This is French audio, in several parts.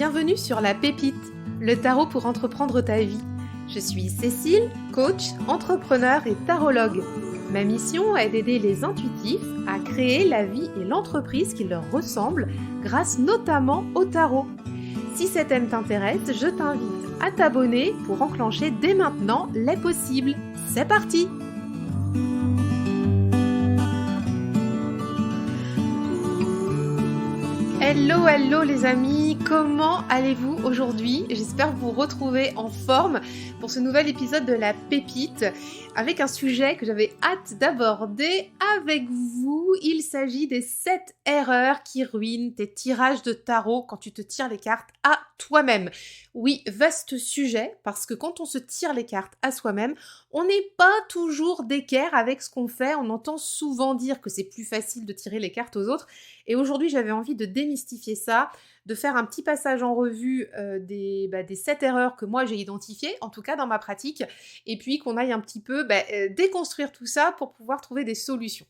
Bienvenue sur La Pépite, le tarot pour entreprendre ta vie. Je suis Cécile, coach, entrepreneur et tarologue. Ma mission est d'aider les intuitifs à créer la vie et l'entreprise qui leur ressemblent grâce notamment au tarot. Si ce thème t'intéresse, je t'invite à t'abonner pour enclencher dès maintenant les possibles. C'est parti! Hello les amis, comment allez-vous aujourd'hui? J'espère vous retrouver en forme pour ce nouvel épisode de La Pépite avec un sujet que j'avais hâte d'aborder avec vous. Il s'agit des 7 erreurs qui ruinent tes tirages de tarot quand tu te tires les cartes à toi-même. Oui, vaste sujet parce que quand on se tire les cartes à soi-même, on n'est pas toujours d'équerre avec ce qu'on fait. On entend souvent dire que c'est plus facile de tirer les cartes aux autres. Et aujourd'hui, j'avais envie de démystifier ça, de faire un petit passage en revue des 7 erreurs que moi j'ai identifiées, en tout cas dans ma pratique, et puis qu'on aille un petit peu déconstruire tout ça pour pouvoir trouver des solutions.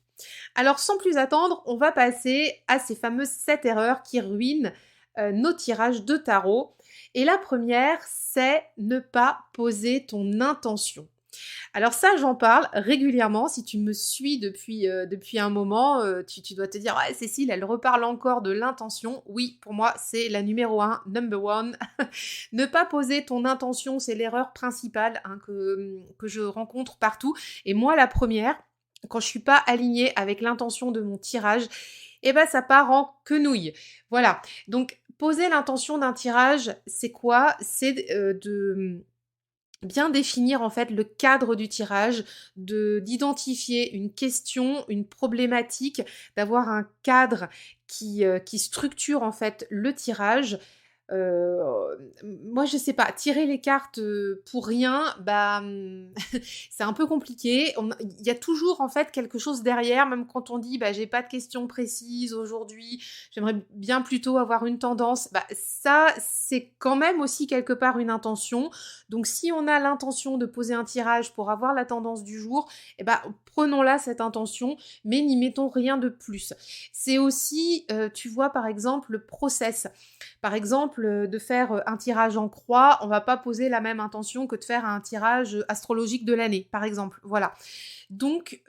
Alors sans plus attendre, on va passer à ces fameuses 7 erreurs qui ruinent nos tirages de tarot. Et la première, c'est ne pas poser ton intention. Alors ça, j'en parle régulièrement. Si tu me suis depuis un moment, tu dois te dire « Ouais, Cécile, elle reparle encore de l'intention. » Oui, pour moi, c'est la numéro 1, number one. Ne pas poser ton intention, c'est l'erreur principale que je rencontre partout. Et moi, la première, quand je suis pas alignée avec l'intention de mon tirage, ça part en quenouille. Voilà. Donc, poser l'intention d'un tirage, c'est quoi? C'est de bien définir en fait le cadre du tirage, d'identifier une question, une problématique, d'avoir un cadre qui structure en fait le tirage. Moi je sais pas, tirer les cartes pour rien, c'est un peu compliqué. Il y a toujours en fait quelque chose derrière, même quand on dit j'ai pas de questions précises aujourd'hui, j'aimerais bien plutôt avoir une tendance. Ça c'est quand même aussi quelque part une intention. Donc si on a l'intention de poser un tirage pour avoir la tendance du jour, prenons-la cette intention, mais n'y mettons rien de plus. C'est aussi, tu vois par exemple le process. Par exemple, de faire un tirage en croix, on va pas poser la même intention que de faire un tirage astrologique de l'année, par exemple. Voilà. Donc,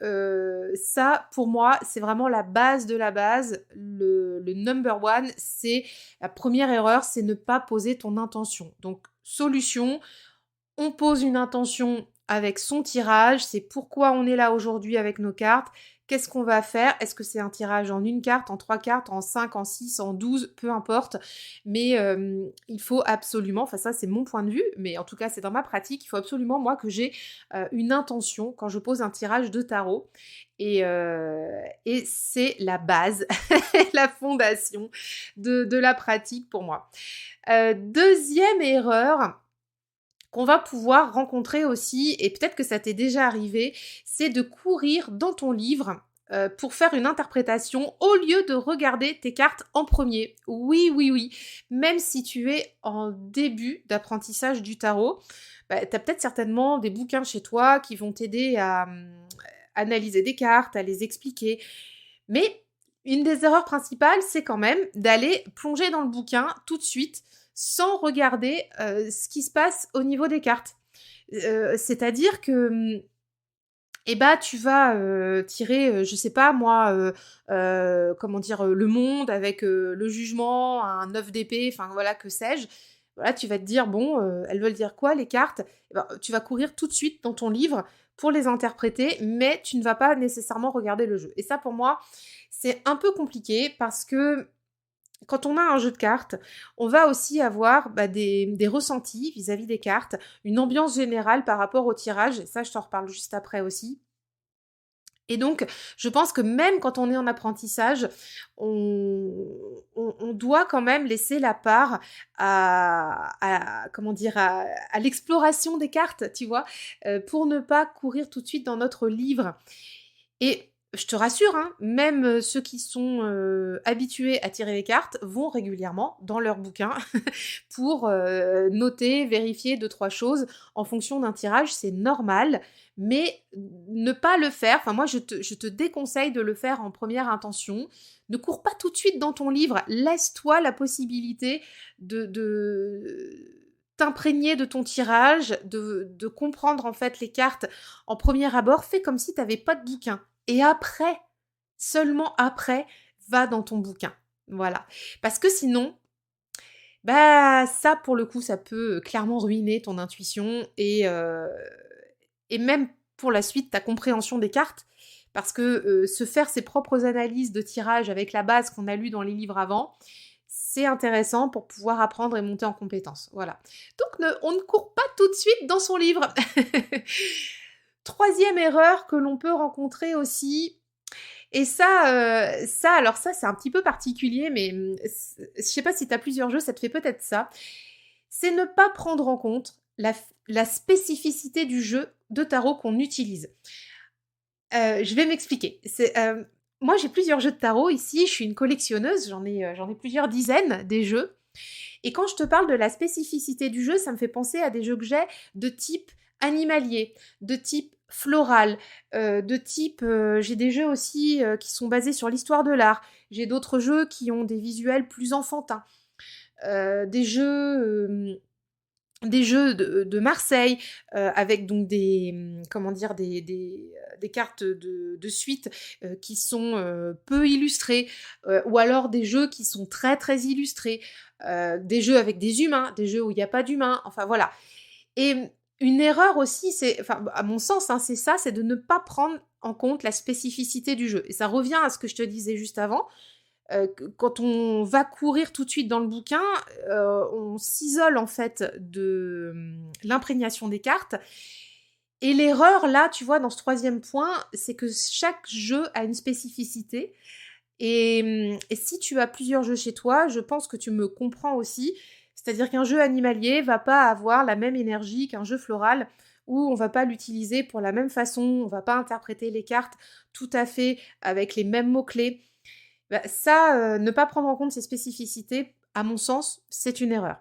ça, pour moi, c'est vraiment la base de la base. Le number one, c'est la première erreur, c'est ne pas poser ton intention. Donc, solution, on pose une intention avec son tirage, c'est pourquoi on est là aujourd'hui avec nos cartes. Qu'est-ce qu'on va faire? Est-ce que c'est un tirage en 1 carte, en 3 cartes, en 5, en 6, en 12, peu importe. Mais il faut absolument, enfin ça c'est mon point de vue, mais en tout cas c'est dans ma pratique, il faut absolument moi que j'ai une intention quand je pose un tirage de tarot. Et c'est la base, la fondation de la pratique pour moi. Deuxième erreur qu'on va pouvoir rencontrer aussi, et peut-être que ça t'est déjà arrivé, c'est de courir dans ton livre pour faire une interprétation au lieu de regarder tes cartes en premier. Oui. Même si tu es en début d'apprentissage du tarot, tu as peut-être certainement des bouquins chez toi qui vont t'aider à analyser des cartes, à les expliquer. Mais une des erreurs principales, c'est quand même d'aller plonger dans le bouquin tout de suite sans regarder ce qui se passe au niveau des cartes. C'est-à-dire que tu vas tirer, je sais pas moi, le monde avec le jugement, un 9 d'épée, enfin voilà, que sais-je. Voilà, tu vas te dire, bon, elles veulent dire quoi les cartes? Tu vas courir tout de suite dans ton livre pour les interpréter, mais tu ne vas pas nécessairement regarder le jeu. Et ça, pour moi, c'est un peu compliqué parce que quand on a un jeu de cartes, on va aussi avoir des ressentis vis-à-vis des cartes, une ambiance générale par rapport au tirage, et ça je t'en reparle juste après aussi. Et donc, je pense que même quand on est en apprentissage, on doit quand même laisser la part à l'exploration des cartes, tu vois, pour ne pas courir tout de suite dans notre livre. Et je te rassure, hein, même ceux qui sont habitués à tirer les cartes vont régulièrement dans leur bouquin pour noter, vérifier deux, trois choses en fonction d'un tirage, c'est normal, mais ne pas le faire, enfin moi je te déconseille de le faire en première intention. Ne cours pas tout de suite dans ton livre, laisse-toi la possibilité de t'imprégner de ton tirage, de comprendre en fait les cartes en premier abord. Fais comme si tu n'avais pas de bouquin. Et après, seulement après, va dans ton bouquin. Voilà. Parce que sinon, bah ça pour le coup, ça peut clairement ruiner ton intuition et même pour la suite, ta compréhension des cartes. Parce que se faire ses propres analyses de tirage avec la base qu'on a lue dans les livres avant, c'est intéressant pour pouvoir apprendre et monter en compétence. Voilà. Donc on ne court pas tout de suite dans son livre. Troisième erreur que l'on peut rencontrer aussi, et alors ça c'est un petit peu particulier, mais je sais pas si tu as plusieurs jeux, ça te fait peut-être ça, c'est ne pas prendre en compte la spécificité du jeu de tarot qu'on utilise. Je vais m'expliquer. Moi j'ai plusieurs jeux de tarot ici, je suis une collectionneuse, j'en ai plusieurs dizaines des jeux. Et quand je te parle de la spécificité du jeu, ça me fait penser à des jeux que j'ai de type animalier, de type floral, de type... j'ai des jeux aussi qui sont basés sur l'histoire de l'art. J'ai d'autres jeux qui ont des visuels plus enfantins. Des jeux... de Marseille, avec donc comment dire, des cartes de suite qui sont peu illustrées, ou alors des jeux qui sont très très illustrés, des jeux avec des humains, des jeux où il n'y a pas d'humains, enfin voilà. Et une erreur aussi, enfin, à mon sens, hein, c'est ça, c'est de ne pas prendre en compte la spécificité du jeu. Et ça revient à ce que je te disais juste avant. Quand on va courir tout de suite dans le bouquin, on s'isole en fait de l'imprégnation des cartes. Et l'erreur là, tu vois, dans ce troisième point, c'est que chaque jeu a une spécificité. Et si tu as plusieurs jeux chez toi, je pense que tu me comprends aussi. C'est-à-dire qu'un jeu animalier va pas avoir la même énergie qu'un jeu floral, où on va pas l'utiliser pour la même façon, on va pas interpréter les cartes tout à fait avec les mêmes mots-clés. Bah, ça, ne pas prendre en compte ces spécificités, à mon sens, c'est une erreur.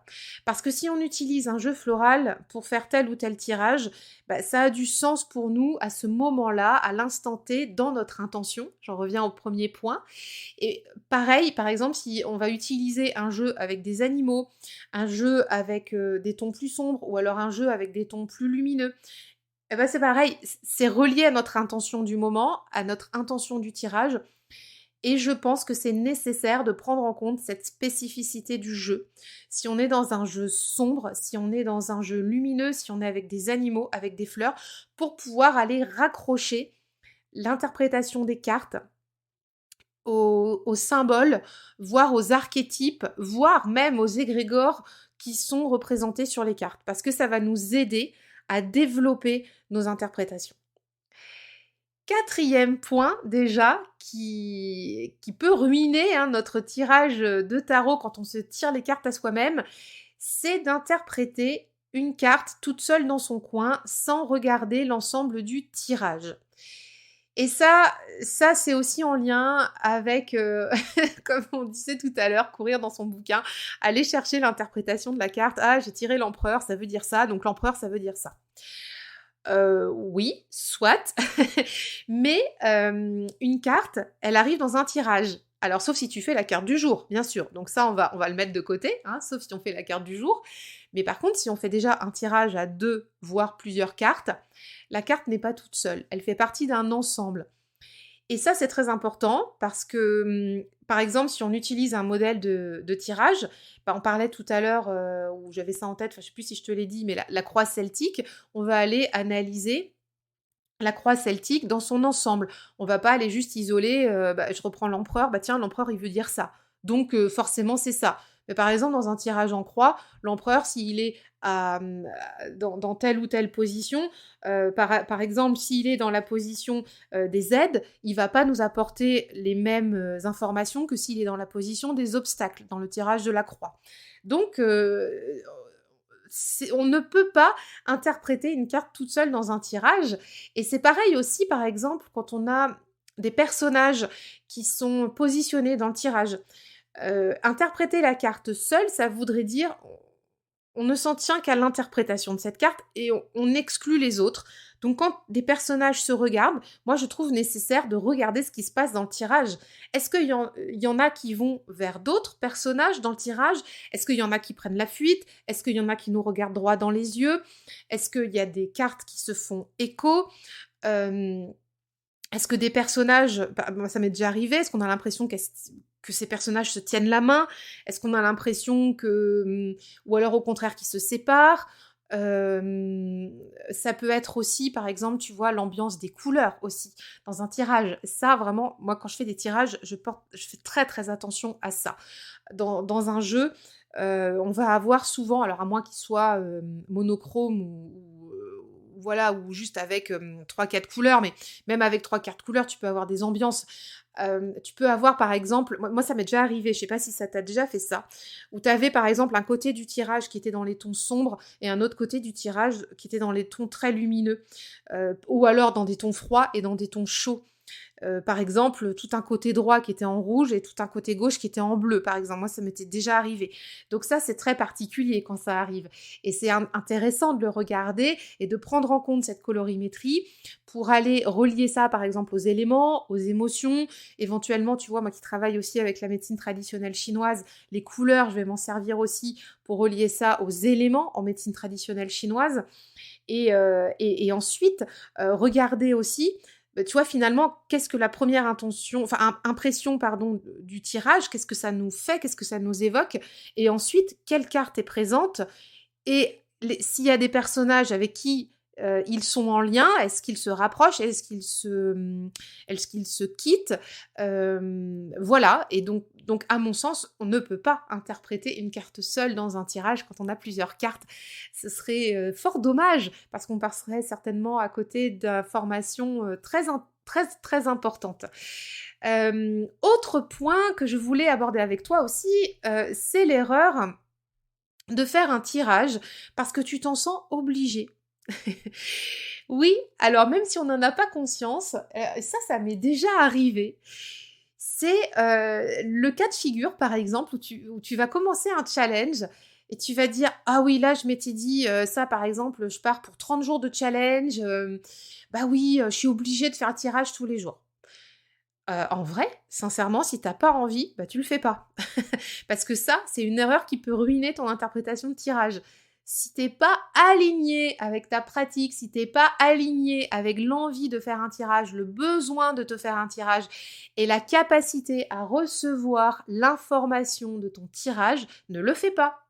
Parce que si on utilise un jeu floral pour faire tel ou tel tirage, bah, ça a du sens pour nous à ce moment-là, à l'instant T, dans notre intention. J'en reviens au premier point. Et pareil, par exemple, si on va utiliser un jeu avec des animaux, un jeu avec des tons plus sombres, ou alors un jeu avec des tons plus lumineux, eh ben c'est pareil, c'est relié à notre intention du moment, à notre intention du tirage. Et je pense que c'est nécessaire de prendre en compte cette spécificité du jeu. Si on est dans un jeu sombre, si on est dans un jeu lumineux, si on est avec des animaux, avec des fleurs, pour pouvoir aller raccrocher l'interprétation des cartes aux symboles, voire aux archétypes, voire même aux égrégores qui sont représentés sur les cartes. Parce que ça va nous aider à développer nos interprétations. Quatrième point déjà qui peut ruiner notre tirage de tarot quand on se tire les cartes à soi-même, c'est d'interpréter une carte toute seule dans son coin sans regarder l'ensemble du tirage. Et ça c'est aussi en lien avec, comme on disait tout à l'heure, courir dans son bouquin, aller chercher l'interprétation de la carte. Ah, j'ai tiré l'empereur, ça veut dire ça, donc l'empereur, ça veut dire ça. Oui, soit, mais une carte, elle arrive dans un tirage. Alors, sauf si tu fais la carte du jour, bien sûr. Donc ça, on va le mettre de côté, hein, sauf si on fait la carte du jour. Mais par contre, si on fait déjà un tirage à 2, voire plusieurs cartes, la carte n'est pas toute seule. Elle fait partie d'un ensemble. Et ça, c'est très important parce que, par exemple, si on utilise un modèle de tirage, on parlait tout à l'heure, où j'avais ça en tête, je ne sais plus si je te l'ai dit, mais la croix celtique, on va aller analyser la croix celtique dans son ensemble. On va pas aller juste isoler, je reprends l'empereur, tiens, l'empereur, il veut dire ça. Donc, forcément, c'est ça. Mais par exemple, dans un tirage en croix, l'empereur, s'il est dans telle ou telle position, par exemple, s'il est dans la position des aides, il va pas nous apporter les mêmes informations que s'il est dans la position des obstacles, dans le tirage de la croix. Donc, on ne peut pas interpréter une carte toute seule dans un tirage. Et c'est pareil aussi, par exemple, quand on a des personnages qui sont positionnés dans le tirage. Interpréter la carte seule, ça voudrait dire on ne s'en tient qu'à l'interprétation de cette carte et on exclut les autres. Donc quand des personnages se regardent, moi je trouve nécessaire de regarder ce qui se passe dans le tirage. Est-ce qu'il y en a qui vont vers d'autres personnages dans le tirage? Est-ce qu'il y en a qui prennent la fuite? Est-ce qu'il y en a qui nous regardent droit dans les yeux? Est-ce qu'il y a des cartes qui se font écho? Euh, Est-ce que des personnages, bah, moi ça m'est déjà arrivé, est-ce qu'on a l'impression que ces personnages se tiennent la main? Est-ce qu'on a l'impression que, ou alors au contraire qu'ils se séparent? Ça peut être aussi, par exemple, tu vois, l'ambiance des couleurs aussi dans un tirage. Ça, vraiment, moi, quand je fais des tirages, je fais très très attention à ça. Dans un jeu, on va avoir souvent, alors à moins qu'il soit monochrome voilà, ou juste avec 3-4 couleurs, mais même avec 3-4 couleurs, tu peux avoir des ambiances. Tu peux avoir, par exemple, moi ça m'est déjà arrivé, je sais pas si ça t'a déjà fait ça, où tu avais par exemple un côté du tirage qui était dans les tons sombres et un autre côté du tirage qui était dans les tons très lumineux, ou alors dans des tons froids et dans des tons chauds. Par exemple, tout un côté droit qui était en rouge et tout un côté gauche qui était en bleu, par exemple. Moi, ça m'était déjà arrivé. Donc ça, c'est très particulier quand ça arrive. Et c'est intéressant de le regarder et de prendre en compte cette colorimétrie pour aller relier ça, par exemple, aux éléments, aux émotions. Éventuellement, tu vois, moi qui travaille aussi avec la médecine traditionnelle chinoise, les couleurs, je vais m'en servir aussi pour relier ça aux éléments en médecine traditionnelle chinoise. Et ensuite, regarder aussi tu vois, finalement, qu'est-ce que la première impression, pardon, du tirage, qu'est-ce que ça nous fait, qu'est-ce que ça nous évoque, et ensuite, quelle carte est présente, et s'il y a des personnages avec qui ils sont en lien, est-ce qu'ils se rapprochent, est-ce qu'ils se quittent, voilà, et donc, à mon sens, on ne peut pas interpréter une carte seule dans un tirage quand on a plusieurs cartes. Ce serait fort dommage, parce qu'on passerait certainement à côté d'informations très, très importantes. Autre point que je voulais aborder avec toi aussi, c'est l'erreur de faire un tirage parce que tu t'en sens obligé. Oui, alors même si on n'en a pas conscience, ça m'est déjà arrivé. C'est le cas de figure, par exemple, où tu vas commencer un challenge et tu vas dire ah oui, là, je m'étais dit ça, par exemple, je pars pour 30 jours de challenge. Bah oui, je suis obligée de faire un tirage tous les jours. En vrai, sincèrement, si t'as pas envie, bah tu le fais pas. Parce que ça, c'est une erreur qui peut ruiner ton interprétation de tirage. Si t'es pas aligné avec ta pratique, si t'es pas aligné avec l'envie de faire un tirage, le besoin de te faire un tirage et la capacité à recevoir l'information de ton tirage, ne le fais pas.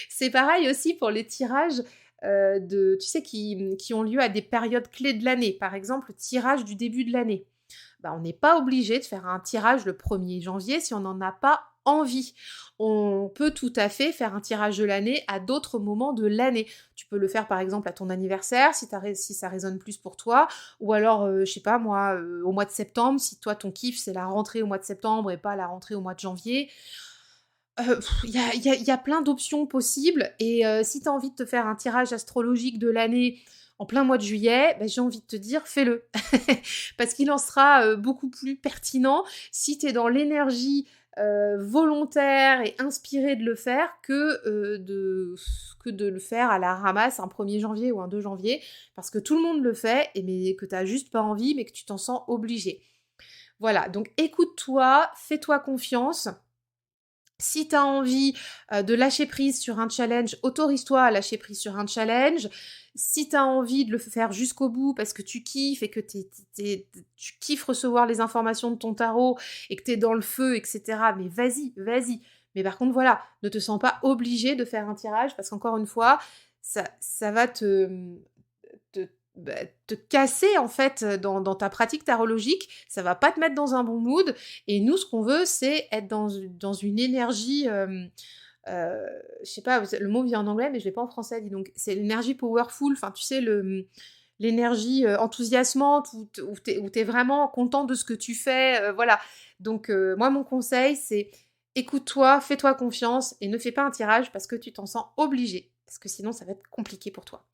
C'est pareil aussi pour les tirages tu sais, qui ont lieu à des périodes clés de l'année. Par exemple, le tirage du début de l'année. Bah, on n'est pas obligé de faire un tirage le 1er janvier si on n'en a pas envie. On peut tout à fait faire un tirage de l'année à d'autres moments de l'année. Tu peux le faire par exemple à ton anniversaire si ça résonne plus pour toi, ou alors, je sais pas moi, au mois de septembre, si toi ton kiff c'est la rentrée au mois de septembre et pas la rentrée au mois de janvier. Il y a plein d'options possibles et si tu as envie de te faire un tirage astrologique de l'année en plein mois de juillet, bah, j'ai envie de te dire fais-le. Parce qu'il en sera beaucoup plus pertinent si tu es dans l'énergie volontaire et inspirée de le faire que de le faire à la ramasse un 1er janvier ou un 2 janvier, parce que tout le monde le fait, mais que tu n'as juste pas envie, mais que tu t'en sens obligé. Voilà, donc écoute-toi, fais-toi confiance. Si tu as envie de lâcher prise sur un challenge, autorise-toi à lâcher prise sur un challenge. Si tu as envie de le faire jusqu'au bout parce que tu kiffes et que tu kiffes recevoir les informations de ton tarot et que tu es dans le feu, etc., mais vas-y, vas-y. Mais par contre, voilà, ne te sens pas obligé de faire un tirage parce qu'encore une fois, ça va te, bah, te casser en fait dans ta pratique tarologique, ça va pas te mettre dans un bon mood, et nous ce qu'on veut c'est être dans une énergie, je sais pas, le mot vient en anglais mais je l'ai pas en français, dis donc, c'est l'énergie powerful, enfin tu sais l'énergie enthousiasmante où t'es vraiment content de ce que tu fais, voilà. Donc moi mon conseil c'est écoute-toi, fais-toi confiance et ne fais pas un tirage parce que tu t'en sens obligé, parce que sinon ça va être compliqué pour toi.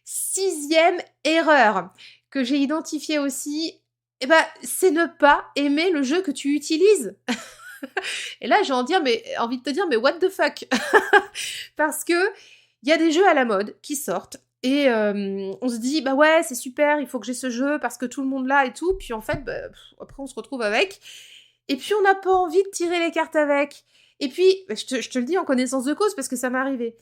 6e erreur que j'ai identifiée aussi, Eh ben, c'est ne pas aimer le jeu que tu utilises. Et là, j'ai envie de te dire, mais what the fuck? Parce que il y a des jeux à la mode qui sortent et on se dit, bah ouais, c'est super, il faut que j'ai ce jeu parce que tout le monde l'a et tout. Puis en fait, bah, après, on se retrouve avec. Et puis, on n'a pas envie de tirer les cartes avec. Et puis, bah, je te le dis en connaissance de cause parce que ça m'est arrivé.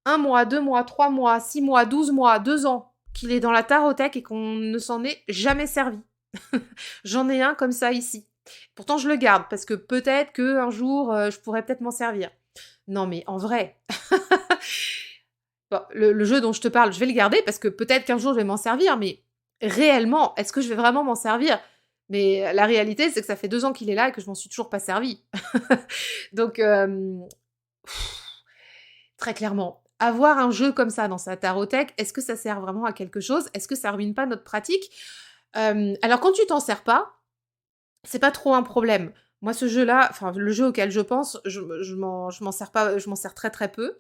1 mois, 2 mois, 3 mois, 6 mois, 12 mois, 2 ans qu'il est dans la tarothèque et qu'on ne s'en est jamais servi. J'en ai un comme ça ici. Pourtant, je le garde parce que peut-être qu'un jour, je pourrais peut-être m'en servir. Non, mais en vrai, bon, le jeu dont je te parle, je vais le garder parce que peut-être qu'un jour je vais m'en servir, mais réellement, est-ce que je vais vraiment m'en servir? Mais la réalité, c'est que ça fait 2 ans qu'il est là et que je m'en suis toujours pas servi. Donc, très clairement, avoir un jeu comme ça dans sa tarothèque, est-ce que ça sert vraiment à quelque chose? Est-ce que ça ruine pas notre pratique? Alors quand tu t'en sers pas, c'est pas trop un problème. Moi, ce jeu-là, enfin le jeu auquel je pense, je m'en sers pas, je m'en sers très très peu.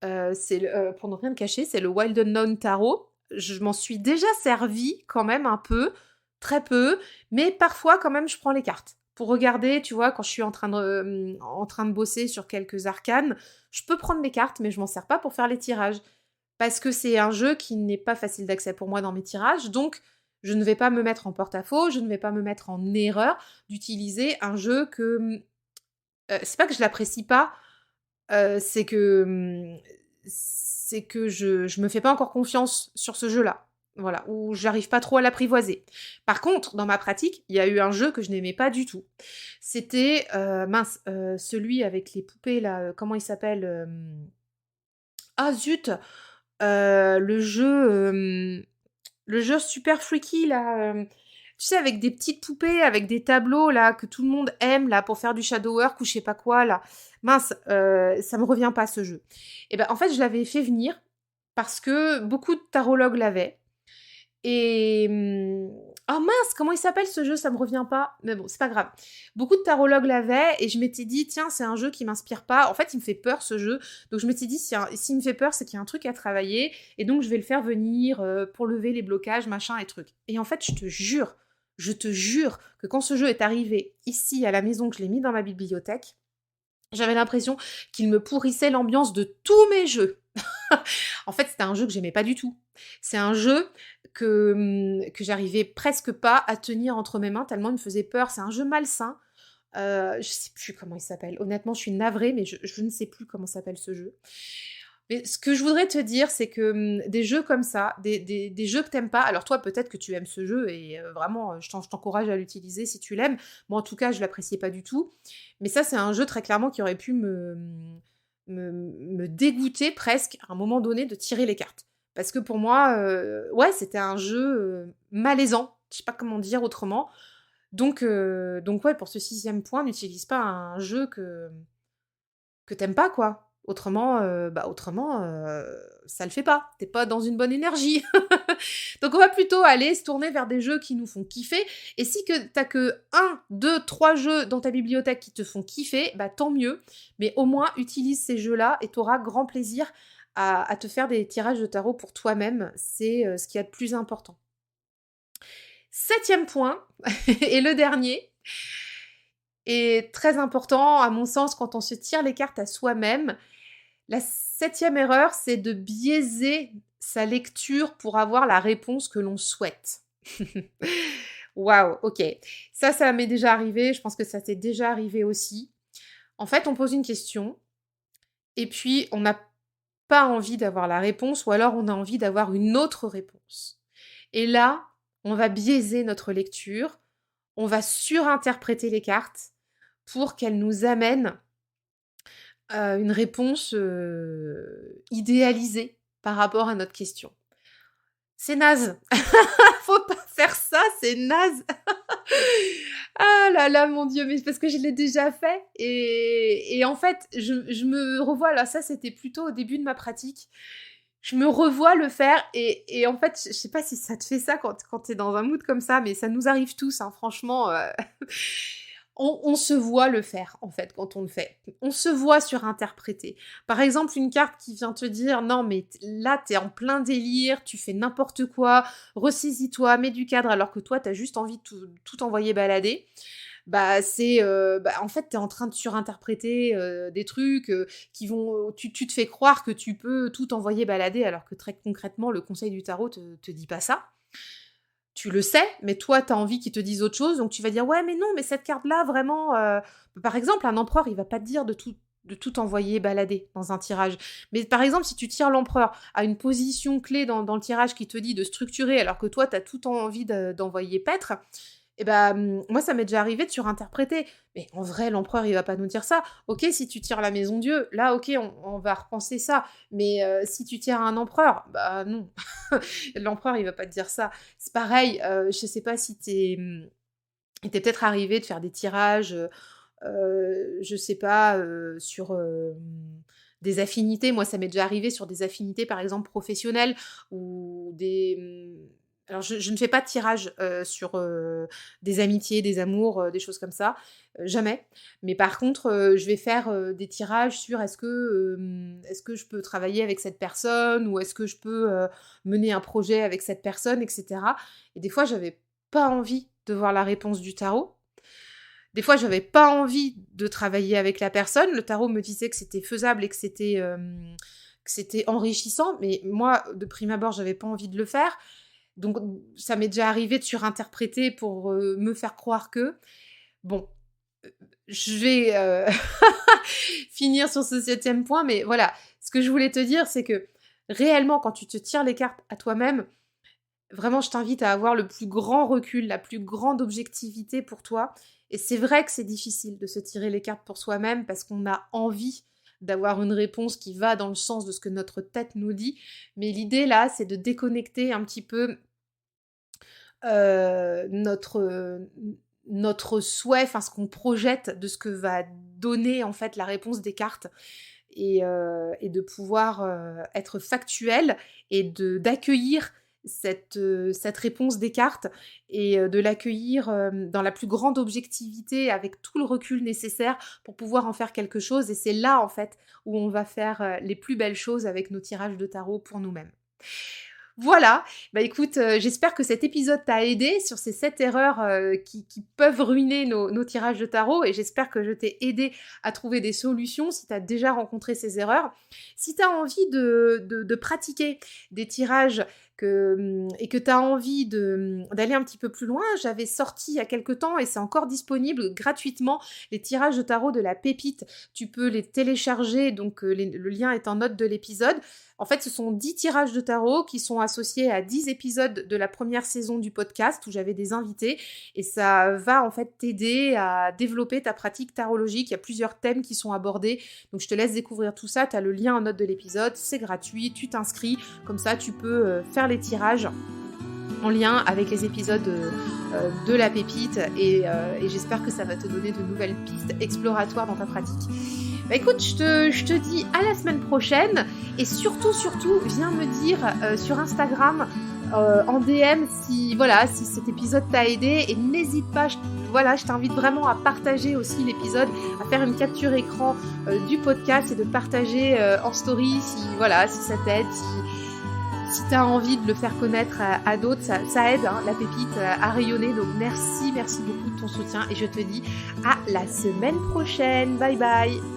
Pour ne rien te cacher, c'est le Wild Unknown Tarot. Je m'en suis déjà servi quand même un peu, très peu, mais parfois quand même je prends les cartes. Pour regarder, tu vois, quand je suis en train de bosser sur quelques arcanes, je peux prendre les cartes, mais je m'en sers pas pour faire les tirages. Parce que c'est un jeu qui n'est pas facile d'accès pour moi dans mes tirages, donc je ne vais pas me mettre en porte-à-faux, je ne vais pas me mettre en erreur d'utiliser un jeu que... c'est pas que je l'apprécie pas, c'est que je me fais pas encore confiance sur ce jeu-là. Voilà, ou j'arrive pas trop à l'apprivoiser. Par contre, dans ma pratique, il y a eu un jeu que je n'aimais pas du tout. C'était, celui avec les poupées, là, comment il s'appelle Ah zut le jeu super freaky, là, tu sais, avec des petites poupées, avec des tableaux, là, que tout le monde aime, là, pour faire du shadow work ou je sais pas quoi, là. Mince, ça me revient pas, ce jeu. Et ben, en fait, je l'avais fait venir parce que beaucoup de tarologues l'avaient. Et oh mince, comment il s'appelle ce jeu? Ça me revient pas. Mais bon, c'est pas grave. Beaucoup de tarologues l'avaient et je m'étais dit, tiens, c'est un jeu qui m'inspire pas. En fait, il me fait peur, ce jeu. Donc je m'étais dit, s'il me fait peur, c'est qu'il y a un truc à travailler. Et donc, je vais le faire venir pour lever les blocages, machin et trucs. Et en fait, je te jure que quand ce jeu est arrivé ici à la maison, que je l'ai mis dans ma bibliothèque, j'avais l'impression qu'il me pourrissait l'ambiance de tous mes jeux. En fait, c'était un jeu que j'aimais pas du tout. C'est un jeu que j'arrivais presque pas à tenir entre mes mains tellement il me faisait peur. C'est un jeu malsain. Je sais plus comment il s'appelle. Honnêtement, je suis navrée, mais je ne sais plus comment s'appelle ce jeu. Mais ce que je voudrais te dire, c'est que des jeux comme ça, des jeux que t'aimes pas, alors toi, peut-être que tu aimes ce jeu et vraiment, je t'encourage à l'utiliser si tu l'aimes. Moi, en tout cas, je l'appréciais pas du tout. Mais ça, c'est un jeu très clairement qui aurait pu me dégoûter presque à un moment donné de tirer les cartes. Parce que pour moi, ouais, c'était un jeu malaisant. Je sais pas comment dire autrement. Donc ouais, pour ce 6e point, n'utilise pas un jeu que t'aimes pas, quoi. Autrement, ça le fait pas. T'es pas dans une bonne énergie. Donc on va plutôt aller se tourner vers des jeux qui nous font kiffer. Et si t'as que 1, 2, 3 jeux dans ta bibliothèque qui te font kiffer, bah tant mieux. Mais au moins, utilise ces jeux-là et t'auras grand plaisir à te faire des tirages de tarot pour toi-même. C'est ce qu'il y a de plus important. 7e point, et le dernier, est très important à mon sens quand on se tire les cartes à soi-même. La 7e erreur, c'est de biaiser sa lecture pour avoir la réponse que l'on souhaite. Waouh, ok. Ça m'est déjà arrivé, je pense que ça t'est déjà arrivé aussi. En fait, on pose une question, et puis on n'a pas envie d'avoir la réponse, ou alors on a envie d'avoir une autre réponse. Et là, on va biaiser notre lecture, on va surinterpréter les cartes pour qu'elles nous amènent une réponse idéalisée par rapport à notre question. C'est naze. Faut pas faire ça, c'est naze. Ah là là, mon Dieu, mais parce que je l'ai déjà fait. Et en fait, je me revois, là, ça c'était plutôt au début de ma pratique. Je me revois le faire et en fait, je sais pas si ça te fait ça quand t'es dans un mood comme ça, mais ça nous arrive tous, hein, franchement. On se voit le faire, en fait, quand on le fait. On se voit surinterpréter. Par exemple, une carte qui vient te dire: «Non, mais là, t'es en plein délire, tu fais n'importe quoi, ressaisis-toi, mets du cadre», alors que toi, t'as juste envie de tout envoyer balader. Bah, en fait, t'es en train de surinterpréter, des trucs, qui vont tu te fais croire que tu peux tout envoyer balader, alors que très concrètement, le conseil du tarot te dit pas ça. Tu le sais, mais toi, tu as envie qu'ils te disent autre chose, donc tu vas dire: «Ouais, mais non, mais cette carte-là, vraiment», par exemple, un empereur, il va pas te dire de tout envoyer balader dans un tirage. Mais par exemple, si tu tires l'empereur à une position clé dans le tirage qui te dit de structurer, alors que toi, tu as tout envie d'envoyer paître, et ben, moi, ça m'est déjà arrivé de surinterpréter. Mais en vrai, l'empereur, il va pas nous dire ça. OK, si tu tires la maison Dieu, là, OK, on va repenser ça. Mais si tu tires un empereur, bah non. L'empereur, il va pas te dire ça. C'est pareil, je sais pas si il t'est peut-être arrivé de faire des tirages, je sais pas, sur, des affinités. Moi, ça m'est déjà arrivé sur des affinités, par exemple, professionnelles ou alors je ne fais pas de tirage, sur, des amitiés, des amours, des choses comme ça, jamais. Mais par contre, je vais faire, des tirages sur est-ce que je peux travailler avec cette personne ou est-ce que je peux, mener un projet avec cette personne et cetera. Et des fois, j'avais pas envie de voir la réponse du tarot. Des fois, j'avais pas envie de travailler avec la personne. Le tarot me disait que c'était faisable et que c'était enrichissant, mais moi, de prime abord, j'avais pas envie de le faire. Donc ça m'est déjà arrivé de surinterpréter pour, me faire croire que. Bon, je vais, finir sur ce 7e point, mais voilà. Ce que je voulais te dire, c'est que réellement, quand tu te tires les cartes à toi-même, vraiment, je t'invite à avoir le plus grand recul, la plus grande objectivité pour toi. Et c'est vrai que c'est difficile de se tirer les cartes pour soi-même parce qu'on a envie d'avoir une réponse qui va dans le sens de ce que notre tête nous dit. Mais l'idée là, c'est de déconnecter un petit peu notre souhait, enfin ce qu'on projette de ce que va donner en fait la réponse des cartes et de pouvoir, être factuel et d'accueillir cette réponse des cartes et de l'accueillir, dans la plus grande objectivité avec tout le recul nécessaire pour pouvoir en faire quelque chose et c'est là, en fait, où on va faire, les plus belles choses avec nos tirages de tarot pour nous-mêmes. Voilà, bah écoute, j'espère que cet épisode t'a aidé sur ces 7 erreurs, qui peuvent ruiner nos tirages de tarot et j'espère que je t'ai aidé à trouver des solutions si tu as déjà rencontré ces erreurs. Si tu as envie de pratiquer des tirages et que tu as envie d'aller un petit peu plus loin, j'avais sorti il y a quelque temps et c'est encore disponible gratuitement les tirages de tarot de la pépite. Tu peux les télécharger, donc le lien est en note de l'épisode. En fait, ce sont 10 tirages de tarot qui sont associés à 10 épisodes de la première saison du podcast où j'avais des invités et ça va en fait t'aider à développer ta pratique tarologique. Il y a plusieurs thèmes qui sont abordés, donc je te laisse découvrir tout ça. Tu as le lien en note de l'épisode, c'est gratuit, tu t'inscris, comme ça tu peux faire les tirages en lien avec les épisodes de la pépite et j'espère que ça va te donner de nouvelles pistes exploratoires dans ta pratique. Bah écoute, je te dis à la semaine prochaine et surtout, viens me dire sur Instagram en DM si cet épisode t'a aidé et n'hésite pas, je t'invite vraiment à partager aussi l'épisode, à faire une capture écran du podcast et de partager en story si ça t'aide, si tu as envie de le faire connaître à d'autres, ça aide la pépite à rayonner. Donc merci beaucoup de ton soutien et je te dis à la semaine prochaine. Bye bye.